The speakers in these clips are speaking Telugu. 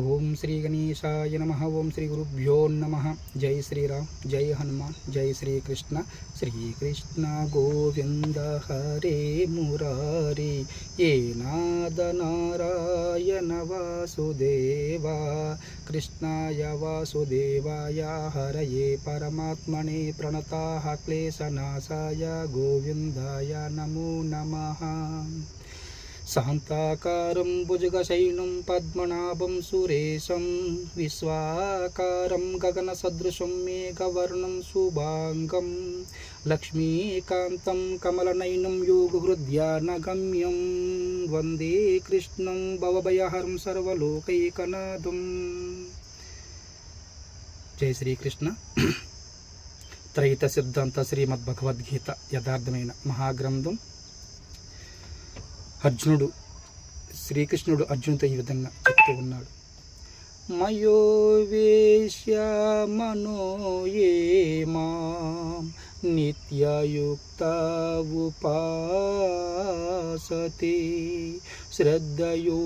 ఓం శ్రీ గణేశాయ నమః. ఓం శ్రీ గురుభ్యో నమః. జై శ్రీరామ్, జై హనుమాన్, జై శ్రీకృష్ణ. శ్రీకృష్ణ గోవింద హరే మురారి, ఏ నాద నారాయణ వాసుదేవా. కృష్ణాయ వాసుదేవాయ హరయే పరమాత్మనే ప్రణతాః క్లేశనాశాయ గోవిందాయ నమో నమః. శాంతాకారం భుజగశయనం పద్మనాభం సురేశం, విశ్వాకారం గగనసదృశం మేఘవర్ణం శుభాంగం, లక్ష్మీకాంతం కమలనయనం యోగహృద్యానగమ్యం, వందే కృష్ణం భవభయహరం సర్వలోకైకనాథం. జై శ్రీకృష్ణ. త్రైత సిద్ధాంత శ్రీమద్భగవద్గీత యథార్థమైన మహాగ్రంథం. శ్రీకృష్ణుడు అర్జునుడితో ఈ విధంగా చెప్తూ ఉన్నాడు. మయోవేశ్య మనో ఏ మాం నిత్యయుక్త ఉపాసతే, శ్రద్ధయో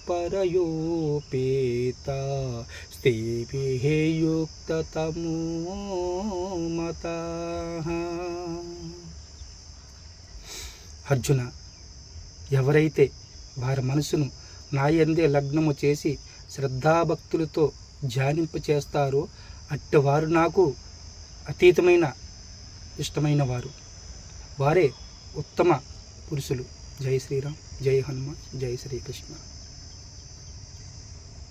పరయోపేత స్తేభిః యుక్తతమో మతః. అర్జున, ఎవరైతే వారి మనసును నాయందే లగ్నము చేసి శ్రద్ధాభక్తులతో ధ్యానింప చేస్తారో అట్టివారు నాకు అతీతమైన ఇష్టమైన వారు, వారే ఉత్తమ పురుషులు. జై శ్రీరామ్, జై హనుమాన్, జై శ్రీకృష్ణ.